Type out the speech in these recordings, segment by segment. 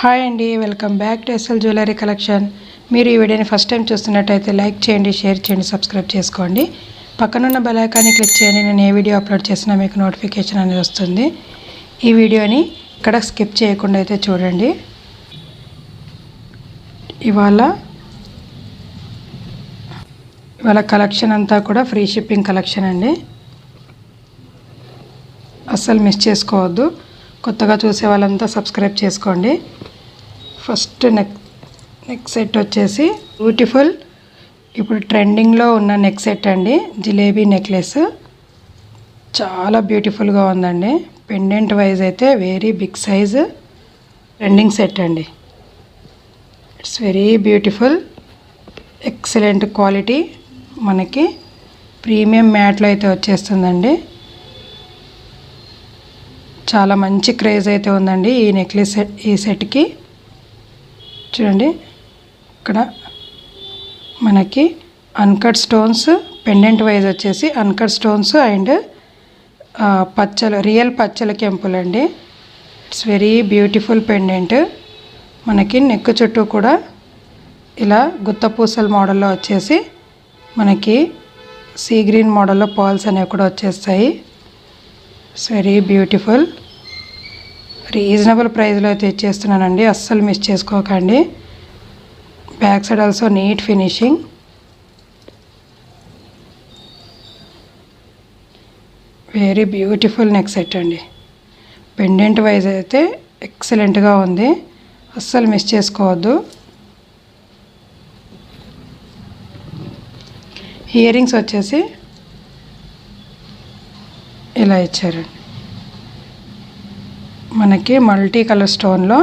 Hi అండి, welcome back to SL jewellery collection. మీరు ఈ వీడియోని ఫస్ట్ టైం చూస్తున్నట్టయితే లైక్ చేయండి, షేర్ చేయండి, సబ్స్క్రైబ్ చేసుకోండి. పక్కనున్న బెల్ ఐకాన్ని క్లిక్ చేయండి. నేను ఏ వీడియో అప్లోడ్ చేసినా మీకు నోటిఫికేషన్ అనేది వస్తుంది. ఈ వీడియోని ఇక్కడ స్కిప్ చేయకుండా అయితే చూడండి. ఇవాళ కలెక్షన్ అంతా కూడా ఫ్రీ షిప్పింగ్ కలెక్షన్ అండి. అస్సలు మిస్ చేసుకోవద్దు. కొత్తగా చూసే వాళ్ళంతా సబ్స్క్రైబ్ చేసుకోండి. ఫస్ట్ నెక్ సెట్ వచ్చేసి బ్యూటిఫుల్, ఇప్పుడు ట్రెండింగ్లో ఉన్న నెక్ సెట్ అండి. జిలేబీ నెక్లెస్ చాలా బ్యూటిఫుల్గా ఉందండి. పెండెంట్ వైజ్ అయితే very big size trending set అండి. It's very beautiful, excellent quality. మనకి ప్రీమియం మ్యాట్లో అయితే వచ్చేస్తుందండి. చాలా మంచి క్రేజ్ అయితే ఉందండి ఈ నెక్లెస్ సెట్. ఈ సెట్కి చూడండి, ఇక్కడ మనకి అన్కట్ స్టోన్స్, పెండెంట్ వైజ్ వచ్చేసి అన్కట్ స్టోన్స్ అండ్ పచ్చలు, రియల్ పచ్చల కెంపులు అండి. It's very beautiful pendant. మనకి నెక్ చుట్టూ కూడా ఇలా గుత్తపూసల మోడల్లో వచ్చేసి మనకి సీ గ్రీన్ మోడల్లో పర్ల్స్ అనేవి కూడా వచ్చేస్తాయి. It's very beautiful. రీజనబుల్ ప్రైస్లో అయితే ఇచ్చేస్తున్నానండి, అస్సలు మిస్ చేసుకోకండి. Back side also neat finishing. Very beautiful neck set అండి. పెండెంట్ వైజ్ అయితే ఎక్సలెంట్గా ఉంది, అస్సలు మిస్ చేసుకోవద్దు. ఇయర్ రింగ్స్ వచ్చేసి ఇలా ఇచ్చారండి. మనకి మల్టీ కలర్ స్టోన్లో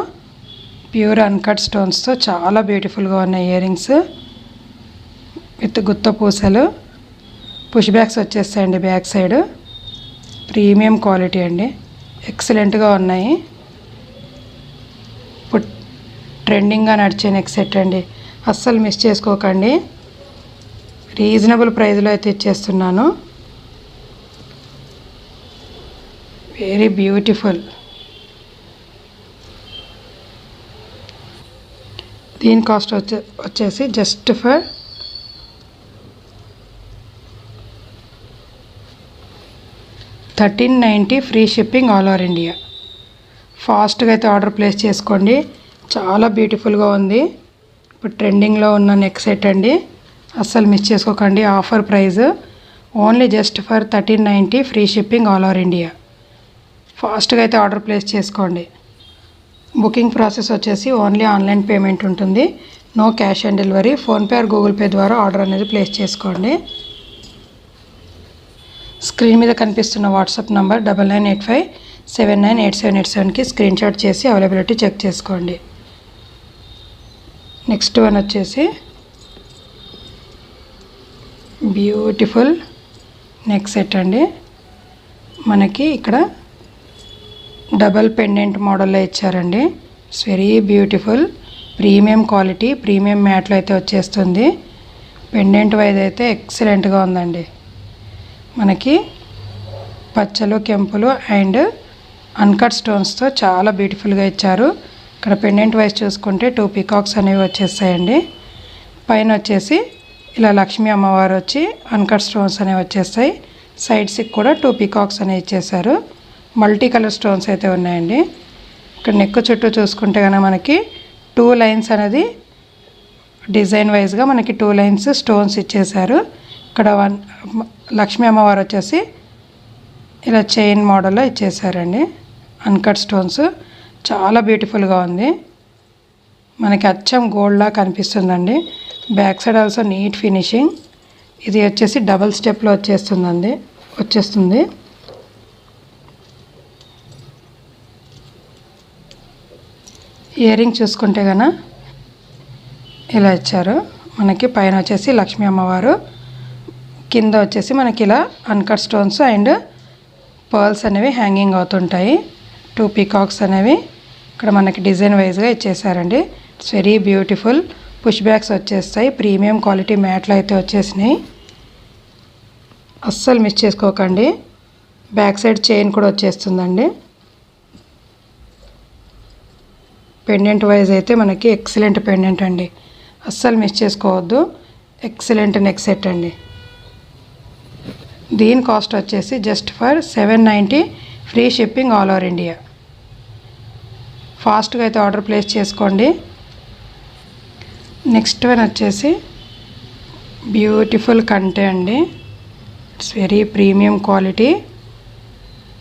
ప్యూర్ అన్కట్ స్టోన్స్తో చాలా బ్యూటిఫుల్గా ఉన్నాయి ఇయర్ రింగ్స్ విత్ గుత్త పూసలు. పుష్ బ్యాగ్స్ వచ్చేస్తాయండి బ్యాక్ సైడ్. ప్రీమియం క్వాలిటీ అండి, ఎక్సలెంట్గా ఉన్నాయి. ఇప్పుడు ట్రెండింగ్గా నడిచే నెక్ సెట్ అండి, అస్సలు మిస్ చేసుకోకండి. రీజనబుల్ ప్రైస్లో అయితే ఇచ్చేస్తున్నాను. Very beautiful. దీని కాస్ట్ వచ్చేసి just for 1390 free shipping all over India. ఫాస్ట్గా అయితే ఆర్డర్ ప్లేస్ చేసుకోండి. చాలా బ్యూటిఫుల్గా ఉంది. ఇప్పుడు ట్రెండింగ్లో ఉన్న నెక్ సెట్ అండి, అస్సలు మిస్ చేసుకోకండి. Offer price only just for 1390 free shipping all over India. ఫాస్ట్గా అయితే ఆర్డర్ ప్లేస్ చేసుకోండి. బుకింగ్ ప్రాసెస్ వచ్చేసి ఓన్లీ ఆన్లైన్ పేమెంట్ ఉంటుంది, no cash on delivery. PhonePe or Google Pay ద్వారా ఆర్డర్ అనేది ప్లేస్ చేసుకోండి. స్క్రీన్ మీద కనిపిస్తున్న వాట్సాప్ నంబర్ 9985798787కి స్క్రీన్ షాట్ చేసి అవైలబిలిటీ చెక్ చేసుకోండి. నెక్స్ట్ వన్ వచ్చేసి బ్యూటిఫుల్ నెక్ సెట్ అండి. మనకి ఇక్కడ డబల్ పెండెంట్ మోడల్లో ఇచ్చారండి. It's very beautiful, premium quality, premium మ్యాట్లో అయితే వచ్చేస్తుంది. పెండెంట్ వైజ్ అయితే ఎక్సలెంట్గా ఉందండి. మనకి పచ్చలు, కెంపులు అండ్ అన్కట్ స్టోన్స్తో చాలా బ్యూటిఫుల్గా ఇచ్చారు. ఇక్కడ పెండెంట్ వైజ్ చూసుకుంటే 2 పీకాక్స్ అనేవి వచ్చేస్తాయండి. పైన వచ్చేసి ఇలా లక్ష్మీ అమ్మవారు వచ్చి అన్కట్ స్టోన్స్ అనేవి వచ్చేస్తాయి. సైడ్స్కి కూడా 2 పీకాక్స్ అనేవి ఇచ్చేసారు. మల్టీ కలర్ స్టోన్స్ అయితే ఉన్నాయండి. ఇక్కడ నెక్ చుట్టూ చూసుకుంటే కనుక మనకి 2 లైన్స్ అనేది డిజైన్ వైజ్గా మనకి 2 లైన్స్ స్టోన్స్ ఇచ్చేసారు. ఇక్కడ లక్ష్మీ అమ్మవారు వచ్చేసి ఇలా చైన్ మోడల్లో ఇచ్చేసారండి. అన్కట్ స్టోన్స్ చాలా బ్యూటిఫుల్గా ఉంది. మనకి అచ్చం గోల్డ్లా కనిపిస్తుందండి. Back side also neat finishing. ఇది వచ్చేసి డబల్ స్టెప్లో వచ్చేస్తుంది. ఇయర్ రింగ్ చూసుకుంటే కనుక ఇలా ఇచ్చారు. మనకి పైన వచ్చేసి లక్ష్మీ అమ్మవారు, కింద వచ్చేసి మనకి ఇలా అన్కట్ స్టోన్స్ అండ్ పర్ల్స్ అనేవి హ్యాంగింగ్ అవుతుంటాయి. 2 పీకాక్స్ అనేవి ఇక్కడ మనకి డిజైన్ వైజ్గా ఇచ్చేసారండి. It's very beautiful. Push backs వచ్చేస్తాయి, ప్రీమియం క్వాలిటీ మ్యాట్లో అయితే వచ్చేసినాయి. అస్సలు మిస్ చేసుకోకండి. బ్యాక్ సైడ్ చైన్ కూడా వచ్చేస్తుందండి. పెండెంట్ వైజ్ అయితే మనకి ఎక్సలెంట్ పెండెంట్ అండి, అస్సలు మిస్ చేసుకోవద్దు. ఎక్సలెంట్ నెక్ సెట్ అండి. దీని కాస్ట్ వచ్చేసి just for 790, free shipping all over India. ఫాస్ట్గా అయితే ఆర్డర్ ప్లేస్ చేసుకోండి. నెక్స్ట్ వన్ వచ్చేసి బ్యూటిఫుల్ కంటే అండి. It's very premium quality,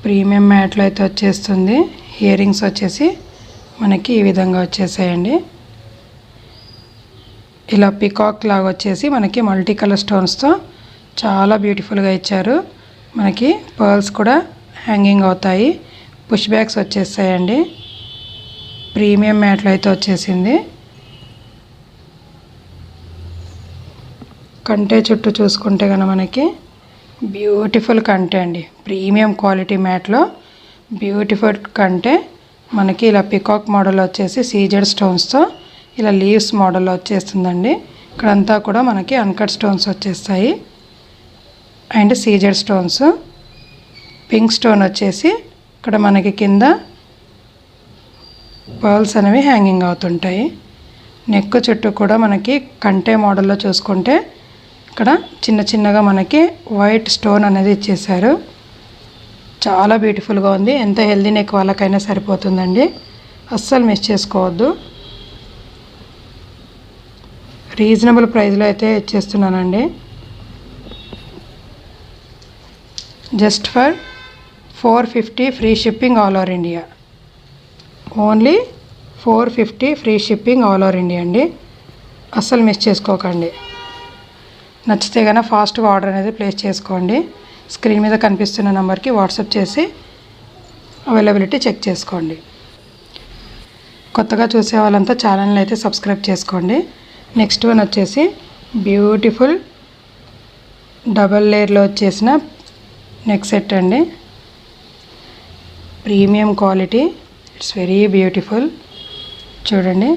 premium మ్యాట్లో అయితే వచ్చేస్తుంది. ఇయర్ రింగ్స్ వచ్చేసి మనకి ఈ విధంగా వచ్చేసాయండి. ఇలా పికాక్ లాగా వచ్చేసి మనకి మల్టీ కలర్ స్టోన్స్తో చాలా బ్యూటిఫుల్గా ఇచ్చారు. మనకి పర్ల్స్ కూడా హ్యాంగింగ్ అవుతాయి. పుష్ బ్యాగ్స్ వచ్చేసాయండి. ప్రీమియం మ్యాట్లో అయితే వచ్చేసింది. కంటే చుట్టూ చూసుకుంటే కనుక మనకి బ్యూటిఫుల్ కంటే అండి, ప్రీమియం క్వాలిటీ మ్యాట్లో బ్యూటిఫుల్ కంటే. మనకి ఇలా పికాక్ మోడల్ వచ్చేసి సీజెడ్ స్టోన్స్తో ఇలా లీవ్స్ మోడల్లో వచ్చేస్తుందండి. ఇక్కడంతా కూడా మనకి అన్కట్ స్టోన్స్ వచ్చేస్తాయి and CZ stones. Pink stone వచ్చేసి ఇక్కడ మనకి కింద పర్ల్స్ అనేవి హ్యాంగింగ్ అవుతుంటాయి. నెక్ చుట్టూ కూడా మనకి కంటే మోడల్లో చూసుకుంటే ఇక్కడ చిన్న చిన్నగా మనకి వైట్ స్టోన్ అనేది ఇచ్చేసారు. చాలా బ్యూటిఫుల్గా ఉంది. ఎంత హెల్దీ నెక్ వాళ్ళకైనా సరిపోతుందండి, అస్సలు మిస్ చేసుకోవద్దు. రీజనబుల్ ప్రైస్లో అయితే ఇచ్చేస్తున్నానండి. Just for 450, free shipping all over India. Only 450 free shipping all over India అండి, అస్సలు మిస్ చేసుకోకండి. నచ్చితే కనుక ఫాస్ట్గా ఆర్డర్ అనేది ప్లేస్ చేసుకోండి. స్క్రీన్ మీద కనిపిస్తున్న నెంబర్కి వాట్సాప్ చేసి అవైలబిలిటీ చెక్ చేసుకోండి. కొత్తగా చూసే వాళ్ళంతా ఛానల్ని అయితే సబ్స్క్రైబ్ చేసుకోండి. నెక్స్ట్ వన్ వచ్చేసి బ్యూటిఫుల్ డబల్ లేయర్లో వచ్చేసిన నెక్ సెట్ అండి. Premium quality, it's very beautiful. చూడండి,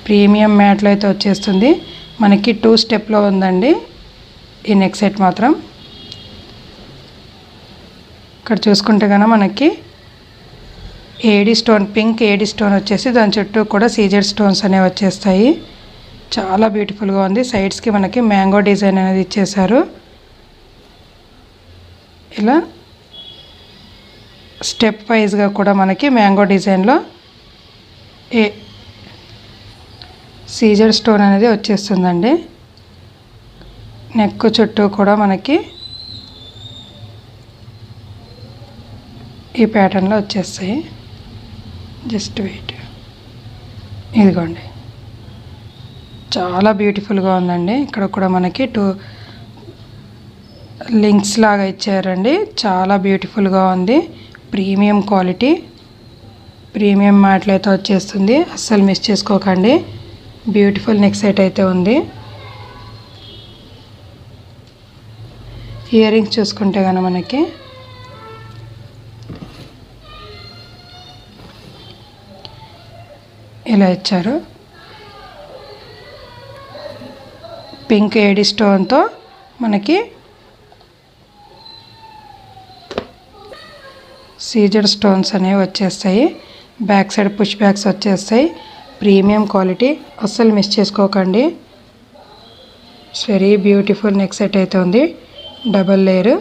ప్రీమియం మ్యాట్లో అయితే వచ్చేస్తుంది. మనకి 2 స్టెప్లో ఉందండి ఈ నెక్ సెట్ మాత్రం. ఇక్కడ చూసుకుంటే కనుక మనకి AD stone, pink AD stone వచ్చేసి దాని చుట్టూ కూడా సీజెడ్ స్టోన్స్ అనేవి వచ్చేస్తాయి. చాలా బ్యూటిఫుల్గా ఉంది. సైడ్స్కి మనకి మ్యాంగో డిజైన్ అనేది ఇచ్చేసారు. ఇలా స్టెప్ వైజ్గా కూడా మనకి మ్యాంగో డిజైన్లో సీజర్ స్టోన్ అనేది వచ్చేస్తుందండి. నెక్ చుట్టూ కూడా మనకి ఈ ప్యాటర్న్లో వచ్చేస్తాయి. జస్ట్ వెయిట్, ఇదిగోండి, చాలా బ్యూటిఫుల్గా ఉందండి. ఇక్కడ కూడా మనకి 2 లింక్స్ లాగా ఇచ్చారండి. చాలా బ్యూటిఫుల్గా ఉంది. ప్రీమియం క్వాలిటీ, ప్రీమియం మ్యాట్లో అయితే వచ్చేస్తుంది, అస్సలు మిస్ చేసుకోకండి. బ్యూటిఫుల్ నెక్ సెట్ అయితే ఉంది. ఇయర్ రింగ్స్ చూసుకుంటే కనుక మనకి ఇలా ఇచ్చారు. పింక్ ఏడి స్టోన్తో మనకి సీజెడ్ స్టోన్స్ అనేవి వచ్చేస్తాయి. బ్యాక్ సైడ్ పుష్ బ్యాగ్స్ వచ్చేస్తాయి. ప్రీమియం క్వాలిటీ, అస్సలు మిస్ చేసుకోకండి. It's very beautiful neck set అయితే ఉంది. డబల్ లేయర్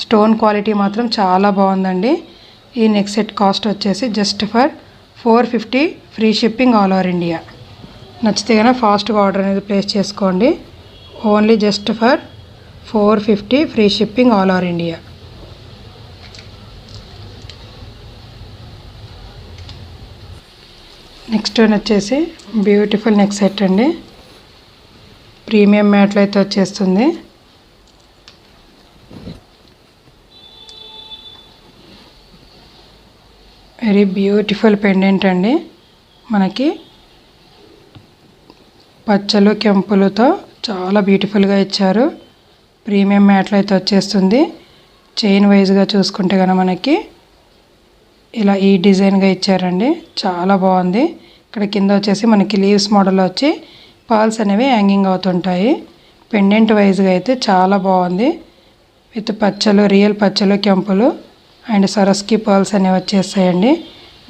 స్టోన్ క్వాలిటీ మాత్రం చాలా బాగుందండి. ఈ నెక్ సెట్ కాస్ట్ వచ్చేసి just for 450, free shipping all over India. నచ్చితే కనుక ఫాస్ట్గా ఆర్డర్ అనేది ప్లేస్ చేసుకోండి. Only just for 450, free shipping all over India. Next one వచ్చేసి బ్యూటిఫుల్ నెక్ సెట్ అండి. ప్రీమియం మ్యాట్లో అయితే వచ్చేస్తుంది. వెరీ బ్యూటిఫుల్ పెండెంట్ అండి. మనకి పచ్చలు కెంపులతో చాలా బ్యూటిఫుల్గా ఇచ్చారు. ప్రీమియం మ్యాట్లో అయితే వచ్చేస్తుంది. చైన్ వైజ్గా చూసుకుంటే కనుక మనకి ఇలా ఈ డిజైన్గా ఇచ్చారండి. చాలా బాగుంది. ఇక్కడ కింద వచ్చేసి మనకి లీవ్స్ మోడల్లో వచ్చి పర్ల్స్ అనేవి హ్యాంగింగ్ అవుతుంటాయి. పెండెంట్ వైజ్గా అయితే చాలా బాగుంది. విత్ పచ్చలు, రియల్ పచ్చలు, కెంపులు అండ్ సరస్కి పర్ల్స్ అనేవి వచ్చేస్తాయండి.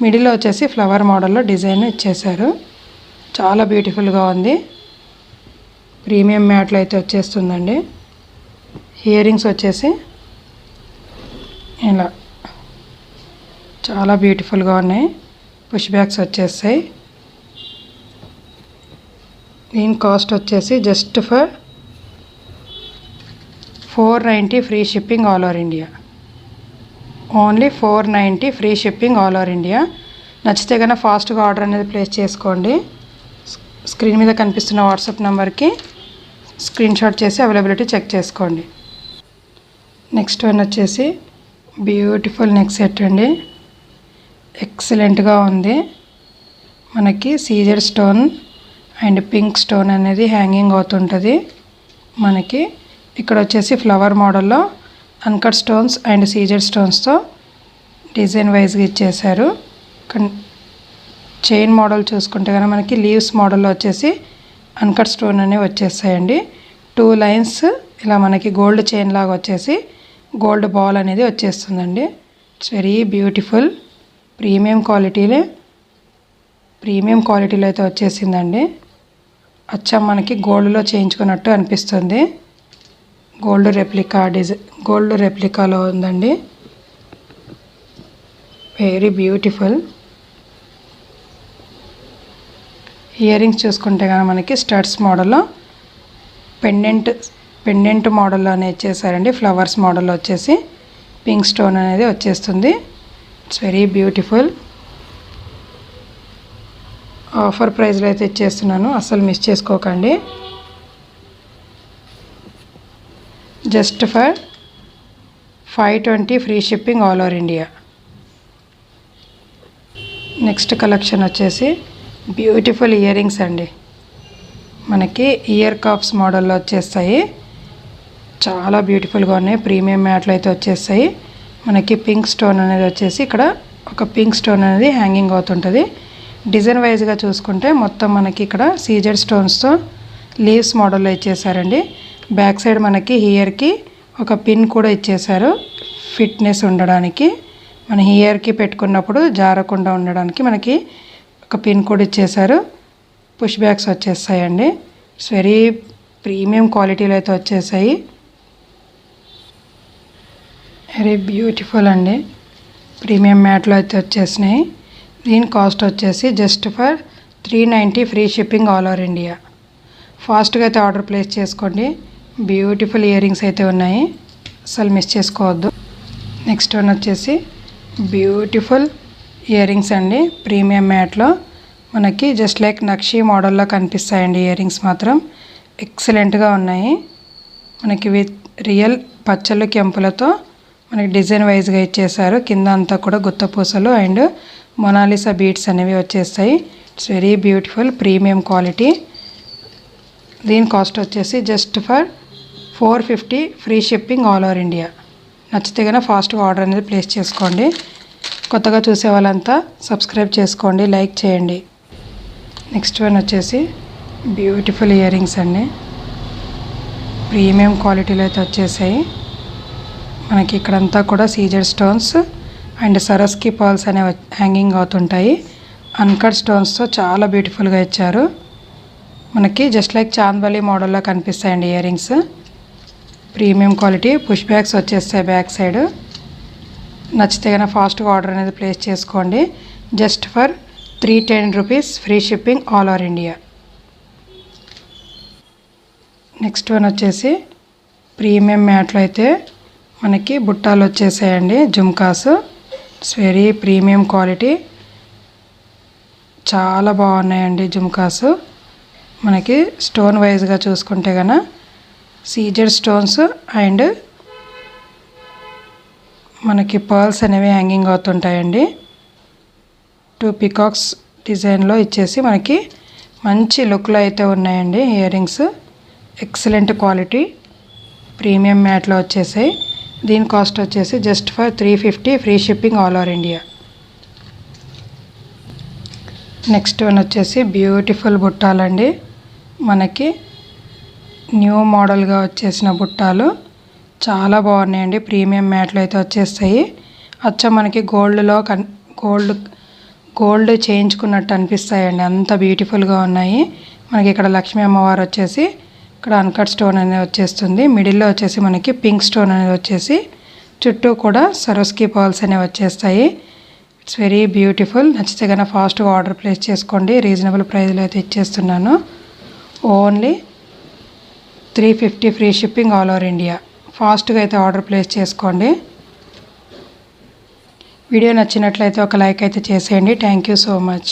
మిడిల్లో వచ్చేసి ఫ్లవర్ మోడల్లో డిజైన్ ఇచ్చేశారు. చాలా బ్యూటిఫుల్గా ఉంది. ప్రీమియం మ్యాట్లో అయితే వచ్చేస్తుందండి. ఇయర్ రింగ్స్ వచ్చేసి ఇలా చాలా బ్యూటిఫుల్గా ఉన్నాయి. పుష్ బ్యాక్స్ వచ్చేస్తాయి. దీని కాస్ట్ వచ్చేసి just for 490 free shipping all over India. Only 490 free shipping all over India. నచ్చితే కనుక ఫాస్ట్గా ఆర్డర్ అనేది ప్లేస్ చేసుకోండి. స్క్రీన్ మీద కనిపిస్తున్న వాట్సాప్ నెంబర్కి స్క్రీన్ షాట్ చేసి అవైలబిలిటీ చెక్ చేసుకోండి. నెక్స్ట్ వన్ వచ్చేసి బ్యూటిఫుల్ నెక్ సెట్ అండి. ఎక్సలెంట్గా ఉంది. మనకి సీజర్ స్టోన్ అండ్ పింక్ స్టోన్ అనేది హ్యాంగింగ్ అవుతుంటుంది. మనకి ఇక్కడ వచ్చేసి ఫ్లవర్ మోడల్లో అన్కట్ స్టోన్స్ అండ్ సీజర్ స్టోన్స్తో డిజైన్ వైజ్గా ఇచ్చేశారు. చైన్ మోడల్ చూసుకుంటే కనుక మనకి లీవ్స్ మోడల్లో వచ్చేసి అన్కట్ స్టోన్ అనేవి వచ్చేస్తాయండి. 2 లైన్స్ ఇలా మనకి గోల్డ్ చైన్ లాగా వచ్చేసి గోల్డ్ బాల్ అనేది వచ్చేస్తుందండి. It's very beautiful. ప్రీమియం క్వాలిటీలో అయితే వచ్చేసిందండి. అచ్చం మనకి గోల్డ్లో చేయించుకున్నట్టు అనిపిస్తుంది. గోల్డ్ రెప్లికాలో ఉందండి. Very beautiful. ఇయర్ రింగ్స్ చూసుకుంటే కనుక మనకి స్టడ్స్ మోడల్లో పెండెంట్ మోడల్లో అనేది ఇచ్చేసారండి. ఫ్లవర్స్ మోడల్లో వచ్చేసి పింక్ స్టోన్ అనేది వచ్చేస్తుంది. It's very beautiful. ఆఫర్ ప్రైస్లో అయితే ఇచ్చేస్తున్నాను, అస్సలు మిస్ చేసుకోకండి. Just for 520 free shipping all over India. Next collection వచ్చేసి బ్యూటిఫుల్ ఇయర్ రింగ్స్ అండి. మనకి ఇయర్ కాప్స్ మోడల్లో వచ్చేస్తాయి. చాలా బ్యూటిఫుల్గా ఉన్నాయి. ప్రీమియం మ్యాట్లో అయితే వచ్చేస్తాయి. మనకి పింక్ స్టోన్ అనేది వచ్చేసి ఇక్కడ ఒక పింక్ స్టోన్ అనేది హ్యాంగింగ్ అవుతుంటుంది. డిజైన్ వైజ్గా చూసుకుంటే మొత్తం మనకి ఇక్కడ సీజర్ స్టోన్స్తో లీవ్స్ మోడల్లో ఇచ్చేసారండి. బ్యాక్ సైడ్ మనకి హియర్కి ఒక పిన్ కూడా ఇచ్చేసారు. ఫిట్నెస్ ఉండడానికి, మన హియర్కి పెట్టుకున్నప్పుడు జారకుండా ఉండడానికి మనకి ఒక పిన్ కూడా ఇచ్చేసారు. పుష్ బ్యాక్స్ వచ్చేస్తాయండి. ఇట్స్ వెరీ ప్రీమియం క్వాలిటీలో అయితే వచ్చేసాయి. వెరీ బ్యూటిఫుల్ అండి. ప్రీమియం మ్యాట్లో అయితే వచ్చేసినాయి. దీని కాస్ట్ వచ్చేసి just for 390 free shipping all over India. ఫాస్ట్గా అయితే ఆర్డర్ ప్లేస్ చేసుకోండి. బ్యూటిఫుల్ ఇయర్ రింగ్స్ అయితే ఉన్నాయి, అసలు మిస్ చేసుకోవద్దు. నెక్స్ట్ వన్ వచ్చేసి బ్యూటిఫుల్ ఇయర్ రింగ్స్ అండి. ప్రీమియం మ్యాట్లో మనకి జస్ట్ లైక్ నక్షి మోడల్లో కనిపిస్తాయండి. ఇయర్ రింగ్స్ మాత్రం ఎక్సలెంట్గా ఉన్నాయి. మనకి విత్ రియల్ పచ్చళ్ళు కెంపులతో మనకి డిజైన్ వైజ్గా ఇచ్చేసారు. కింద అంతా కూడా గుత్తపూసలు అండ్ మొనాలిసా బీడ్స్ అనేవి వచ్చేస్తాయి. It's very beautiful premium quality. దీని కాస్ట్ వచ్చేసి just for 450 free shipping all over India. నచ్చితే కనుక ఫాస్ట్గా ఆర్డర్ అనేది ప్లేస్ చేసుకోండి. కొత్తగా చూసే వాళ్ళంతా సబ్స్క్రైబ్ చేసుకోండి, లైక్ చేయండి. నెక్స్ట్ వన్ వచ్చేసి బ్యూటిఫుల్ ఇయర్ రింగ్స్ అండి. ప్రీమియం క్వాలిటీలో అయితే వచ్చేసాయి. మనకి ఇక్కడంతా కూడా సీజర్ స్టోన్స్ అండ్ సరస్కి పర్ల్స్ అనేవి హ్యాంగింగ్ అవుతుంటాయి. అన్కట్ స్టోన్స్తో చాలా బ్యూటిఫుల్గా ఇచ్చారు. మనకి జస్ట్ లైక్ చాంద్బలి మోడల్లో కనిపిస్తాయండి ear rings. Premium quality. Push backs వచ్చేస్తాయి బ్యాక్ సైడ్. నచ్చితే కనుక ఫాస్ట్గా ఆర్డర్ అనేది ప్లేస్ చేసుకోండి. Just for 310 rupees free shipping all over India. Next one వచ్చేసి ప్రీమియం మ్యాట్లో అయితే మనకి బుట్టాలు వచ్చేసాయండి. జుమ్కాస్. It's very premium quality. చాలా బాగున్నాయండి జుమ్కాస్. మనకి స్టోన్ వైజ్గా చూసుకుంటే కనుక సీజర్ స్టోన్స్ అండ్ మనకి పర్ల్స్ అనేవి హ్యాంగింగ్ అవుతుంటాయండి. 2 పికాక్స్ డిజైన్లో ఇచ్చేసి మనకి మంచి లుక్లో అయితే ఉన్నాయండి ear rings. Excellent quality premium మ్యాట్లో వచ్చేసాయి. దీని కాస్ట్ వచ్చేసి just for 350 free shipping all over India. Next one వచ్చేసి బ్యూటిఫుల్ బుట్టాలండి. మనకి న్యూ మోడల్గా వచ్చేసిన బుట్టాలు చాలా బాగున్నాయండి. ప్రీమియం మ్యాట్లో అయితే వచ్చేస్తాయి. అచ్చం మనకి గోల్డ్ గోల్డ్ చేయించుకున్నట్టు అనిపిస్తాయండి, అంత బ్యూటిఫుల్గా ఉన్నాయి. మనకి ఇక్కడ లక్ష్మీ అమ్మవారు వచ్చేసి ఇక్కడ అన్కట్ స్టోన్ అనేది వచ్చేస్తుంది. మిడిల్లో వచ్చేసి మనకి పింక్ స్టోన్ అనేది వచ్చేసి చుట్టూ కూడా సరోస్కి పర్ల్స్ అనేవి వచ్చేస్తాయి. It's very beautiful. నచ్చితే కన్నా ఫాస్ట్గా ఆర్డర్ ప్లేస్ చేసుకోండి. రీజనబుల్ ప్రైస్లో అయితే ఇచ్చేస్తున్నాను. Only 350 free shipping all over India. ఫాస్ట్గా అయితే ఆర్డర్ ప్లేస్ చేసుకోండి. వీడియో నచ్చినట్లయితే ఒక లైక్ అయితే చేసేయండి. Thank you so much.